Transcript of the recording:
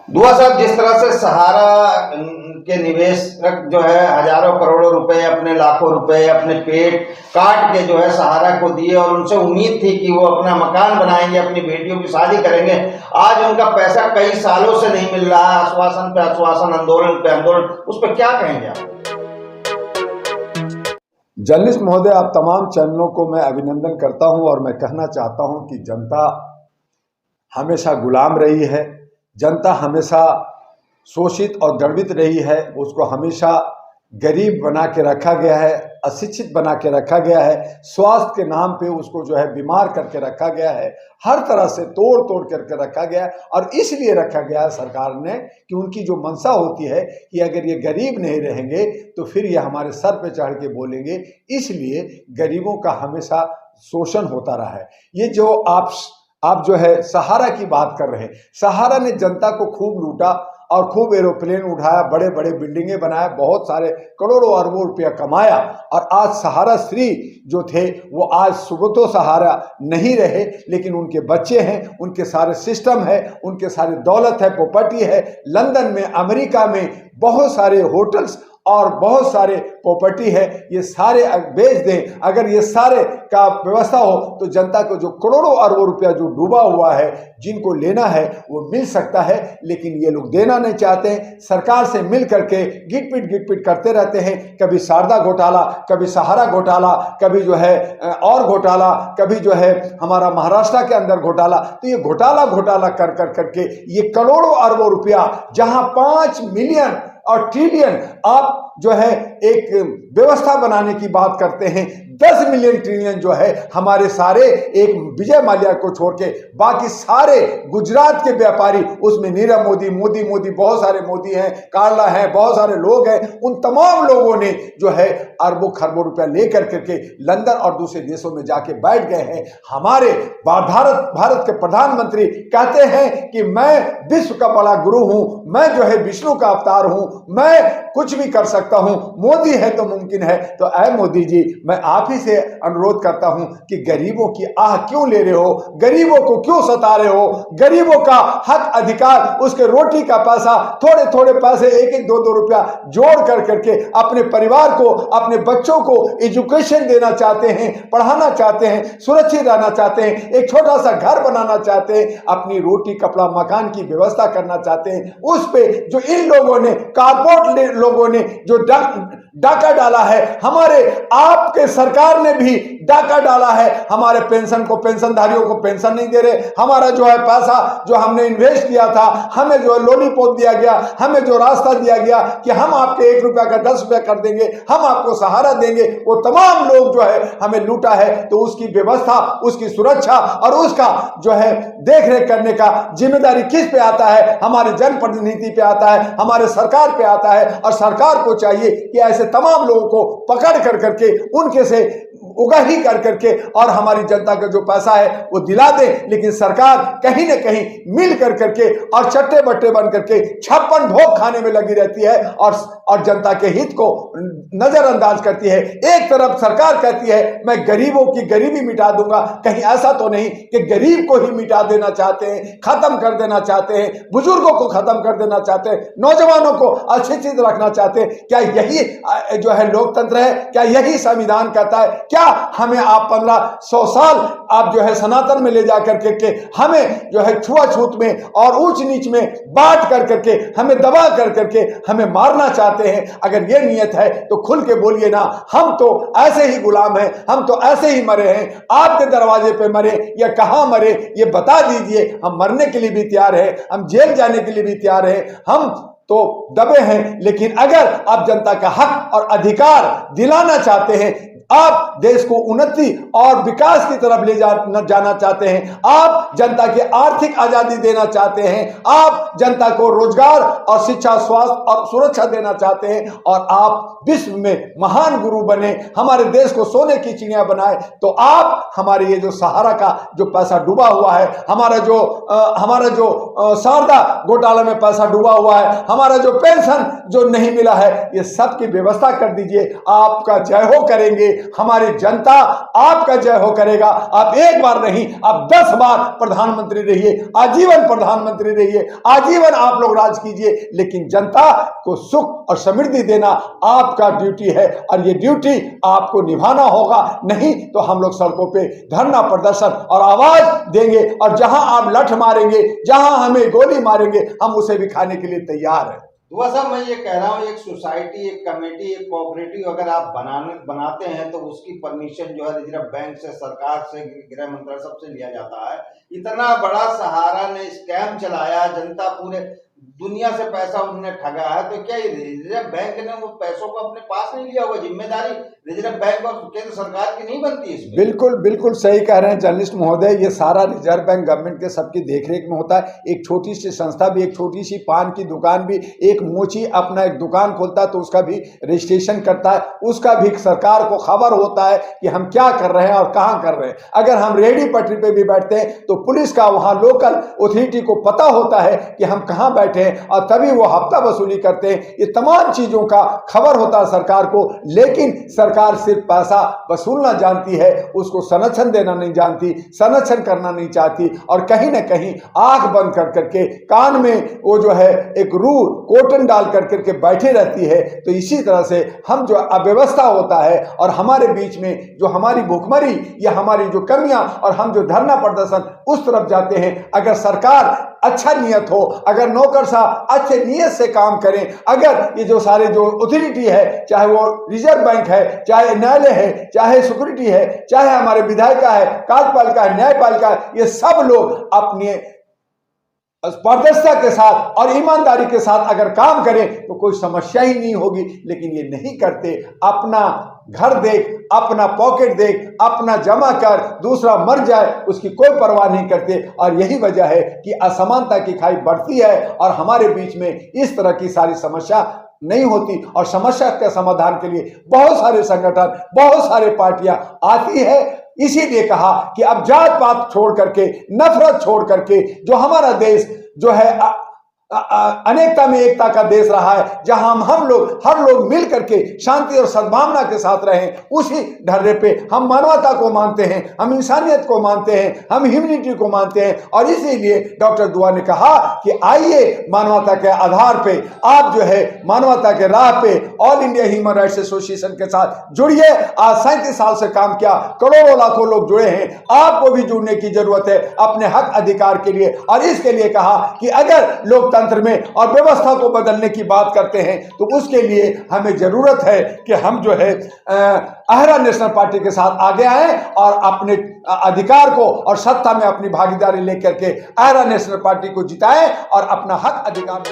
दुआ साहब, जिस तरह से सहारा के निवेशक जो है हजारों करोड़ों रुपए, अपने लाखों रुपए अपने पेट काट के जो है सहारा को दिए और उनसे उम्मीद थी कि वो अपना मकान बनाएंगे, अपनी बेटियों की शादी करेंगे, आज उनका पैसा कई सालों से नहीं मिल रहा है, आश्वासन पे आश्वासन, आंदोलन पे आंदोलन, उस पर क्या कहेंगे आप? जर्नलिस्ट महोदय, आप तमाम चैनलों को मैं अभिनंदन करता हूं और मैं कहना चाहता हूं कि जनता हमेशा गुलाम रही है, जनता हमेशा शोषित और द्रवित रही है, उसको हमेशा गरीब बना के रखा गया है, अशिक्षित बना के रखा गया है, स्वास्थ्य के नाम पे उसको जो है बीमार करके रखा गया है, हर तरह से तोड़ तोड़ करके रखा गया है। और इसलिए रखा गया है सरकार ने कि उनकी जो मंशा होती है कि अगर ये गरीब नहीं रहेंगे तो फिर ये हमारे सर पे चढ़ के बोलेंगे, इसलिए गरीबों का हमेशा शोषण होता रहा है। ये जो आप जो है सहारा की बात कर रहे हैं, सहारा ने जनता को खूब लूटा और खूब एरोप्लेन उठाया, बड़े बड़े बिल्डिंगें बनाया, बहुत सारे करोड़ों अरबों रुपया कमाया। और आज सहारा श्री जो थे वो आज सुब्रत सहारा नहीं रहे, लेकिन उनके बच्चे हैं, उनके सारे सिस्टम है, उनके सारे दौलत है, प्रॉपर्टी है। लंदन में, अमेरिका में बहुत सारे होटल्स और बहुत सारे प्रॉपर्टी है, ये सारे बेच दें, अगर ये सारे का व्यवस्था हो तो जनता को जो करोड़ों अरबों रुपया जो डूबा हुआ है, जिनको लेना है वो मिल सकता है, लेकिन ये लोग देना नहीं चाहते हैं। सरकार से मिल करके गिटपिट करते रहते हैं, कभी शारदा घोटाला, कभी सहारा घोटाला, कभी जो है और घोटाला, कभी जो है हमारा महाराष्ट्र के अंदर घोटाला। तो ये घोटाला कर करके ये करोड़ों अरबों रुपया, जहां 5 मिलियन और ट्रिलियन आप जो है एक व्यवस्था बनाने की बात करते हैं, 10 मिलियन ट्रिलियन जो है हमारे सारे एक विजय माल्या को छोड़ के बाकी सारे गुजरात के व्यापारी, उसमें नीरव मोदी बहुत सारे मोदी हैं, कार्ला हैं, बहुत सारे लोग हैं, उन तमाम लोगों ने जो है अरबों खरबों रुपया लेकर करके लंदन और दूसरे देशों में जाके बैठ गए हैं। हमारे भारत के प्रधानमंत्री कहते हैं कि मैं विश्व का बड़ा गुरु हूं, मैं जो है विष्णु का अवतार हूं, मैं कुछ भी कर सकता हूं, मोदी है तो मुमकिन है। तो ऐ मोदी जी, मैं आप ही से अनुरोध करता हूं कि गरीबों की आह क्यों ले रहे हो, गरीबों को क्यों सता रहे हो? गरीबों का हक अधिकार, उसके रोटी का पैसा, थोड़े थोड़े पैसे, 1-1, 2-2 रुपया जोड़ कर करके अपने परिवार को, अपने बच्चों को एजुकेशन देना चाहते हैं, पढ़ाना चाहते हैं, सुरक्षित रहना चाहते हैं, एक छोटा सा घर बनाना चाहते हैं, अपनी रोटी कपड़ा मकान की व्यवस्था करना चाहते हैं। उस पे जो इन लोगों ने, कारपोरेट लोगों ने जो डाका डाला है, हमारे आपके सरकार ने भी डाका डाला है। हमारे पेंशनधारियों को पेंशन नहीं दे रहे, हमारा जो है पैसा जो हमने इन्वेस्ट किया था, हमें जो है लॉलीपॉप दिया गया, हमें जो रास्ता दिया गया कि हम आपके 1 रुपया का 10 रुपया कर देंगे, हम आपको सहारा देंगे, वो तमाम लोग जो है हमें लूटा है। तो उसकी व्यवस्था, उसकी सुरक्षा और उसका जो है देख रेख करने का जिम्मेदारी किस पे आता है? हमारे जनप्रतिनिधि पे आता है, हमारे सरकार पे आता है। और सरकार को चाहिए कि ऐसे तमाम लोगों को पकड़ कर करके उनके से उगाही कर करके और हमारी जनता का जो पैसा है वो दिला दे। लेकिन सरकार कहीं ना कहीं मिल कर करके और चट्टे बट्टे बन करके 56 भोग खाने में लगी रहती है और जनता के हित को नजरअंदाज करती है। एक तरफ सरकार कहती है मैं गरीबों की गरीबी मिटा दूंगा, कहीं ऐसा तो नहीं कि गरीब को ही मिटा देना चाहते हैं, खत्म कर देना चाहते हैं, बुजुर्गों को खत्म कर देना चाहते हैं, नौजवानों को अशिक्षित रखना चाहते हैं? क्या यही जो है लोकतंत्र है? क्या यही संविधान कहता है? क्या हमें आप 1500 साल आप जो है सनातन में ले जा करके हमें जो है छुआछूत में और ऊंच नीच में बांट कर करके हमें दबा कर करके हमें मारना चाहते हैं? अगर ये नियत है तो खुल के बोलिए ना, हम तो ऐसे ही गुलाम हैं, हम तो ऐसे ही मरे हैं, आपके दरवाजे पे मरे या कहां मरे ये बता दीजिए। हम मरने के लिए भी तैयार है, हम जेल जाने के लिए भी तैयार है, हम तो दबे हैं। लेकिन अगर आप जनता का हक और अधिकार दिलाना चाहते हैं, आप देश को उन्नति और विकास की तरफ ले जाना चाहते हैं, आप जनता की आर्थिक आजादी देना चाहते हैं, आप जनता को रोजगार और शिक्षा, स्वास्थ्य और सुरक्षा देना चाहते हैं, और आप विश्व में महान गुरु बने, हमारे देश को सोने की चिड़िया बनाए, तो आप हमारे ये जो सहारा का जो पैसा डूबा हुआ है, हमारा जो शारदा घोटाला में पैसा डूबा हुआ है, हमारा जो पेंशन जो नहीं मिला है, ये सब की व्यवस्था कर दीजिए। आपका जय हो करेंगे, हमारी जनता आपका जय हो करेगा। आप एक बार नहीं, आप 10 बार प्रधानमंत्री रहिए, आजीवन प्रधानमंत्री रहिए, आजीवन आप लोग राज कीजिए, लेकिन जनता को सुख और समृद्धि देना आपका ड्यूटी है और ये ड्यूटी आपको निभाना होगा। नहीं तो हम लोग सड़कों पे धरना प्रदर्शन और आवाज देंगे और जहां आप लठ मारेंगे, जहां हमें गोली मारेंगे, हम उसे भी खाने के लिए तैयार हैं। दुआ साहब, मैं ये कह रहा हूँ, एक सोसाइटी, एक कमेटी, एक कोऑपरेटिव अगर आप बनाते हैं तो उसकी परमिशन जो है रिजर्व बैंक से, सरकार से, गृह मंत्रालय सबसे लिया जाता है। इतना बड़ा सहारा ने स्कैम चलाया, जनता पूरे दुनिया से पैसा उन्होंने ठगा है, तो क्या रिजर्व बैंक ने वो पैसों को अपने पास नहीं लिया होगा? जिम्मेदारी रिजर्व बैंक और केंद्र सरकार की नहीं बनती इसमें? बिल्कुल बिल्कुल सही कह रहे हैं जर्नलिस्ट महोदय, ये सारा रिजर्व बैंक गवर्नमेंट के सबकी देखरेख में होता है। एक छोटी सी संस्था भी, एक छोटी सी पान की दुकान भी, एक मोची अपना एक दुकान खोलता है तो उसका भी रजिस्ट्रेशन करता है, उसका भी सरकार को खबर होता है कि हम क्या कर रहे हैं और कहाँ कर रहे हैं। अगर हम रेहड़ी पटरी पे भी बैठते हैं तो पुलिस का, वहाँ लोकल अथॉरिटी को पता होता है कि हम कहाँ बैठे हैं और तभी वो हफ्ता वसूली करते हैं। ये तमाम चीजों का खबर होता है सरकार को, लेकिन सरकार सिर्फ पैसा वसूलना जानती है, उसको संरक्षण देना नहीं जानती, संरक्षण करना नहीं चाहती और कहीं ना कहीं आंख बंद कर करके कान में वो जो है एक रूह कोटन डाल कर करके बैठे रहती है। तो इसी तरह से हम जो अव्यवस्था होता है और हमारे बीच में जो हमारी भूखमरी या हमारी जो कमियां और हम जो धरना प्रदर्शन उस तरफ जाते हैं, अगर सरकार अच्छा नियत हो, अगर नौकर साहब अच्छे नियत से काम करें, अगर ये जो सारे जो अथॉरिटी है, चाहे वो रिजर्व बैंक है, चाहे न्यायालय है, चाहे सिक्योरिटी है, चाहे हमारे विधायिका है, कार्यपालिका है, न्यायपालिका है, ये सब लोग अपने पारदर्शिता के साथ और ईमानदारी के साथ अगर काम करें तो कोई समस्या ही नहीं होगी। लेकिन ये नहीं करते, अपना घर देख, अपना पॉकेट देख, अपना जमा कर, दूसरा मर जाए उसकी कोई परवाह नहीं करते। और यही वजह है कि असमानता की खाई बढ़ती है और हमारे बीच में इस तरह की सारी समस्या नहीं होती। और समस्या के समाधान के लिए बहुत सारे संगठन, बहुत सारे पार्टियां आती है। इसीलिए कहा कि अब जात पात छोड़ करके, नफरत छोड़ करके, जो हमारा देश जो है अनेकता में एकता का देश रहा है, जहां हम लोग हर लोग मिल करके शांति और सद्भावना के साथ रहें, उसी ढर्रे पे हम मानवता को मानते हैं, हम इंसानियत को मानते हैं, हम ह्यूमैनिटी को मानते हैं। और इसीलिए डॉक्टर दुआ ने कहा कि आइए मानवता के आधार पे आप जो है मानवता के राह पे all India human rights association के साथ जुड़िए। आज 37 साल से काम किया, करोड़ों लाखों लोग जुड़े हैं, आपको भी जुड़ने की जरूरत है अपने हक अधिकार के लिए। और इसके लिए कहा कि अगर लोग में और व्यवस्था को बदलने की बात करते हैं तो उसके लिए हमें जरूरत है कि हम जो है आहरा नेशनल पार्टी के साथ आगे आए और अपने अधिकार को और सत्ता में अपनी भागीदारी लेकर के आहरा नेशनल पार्टी को जिताएं और अपना हक अधिकार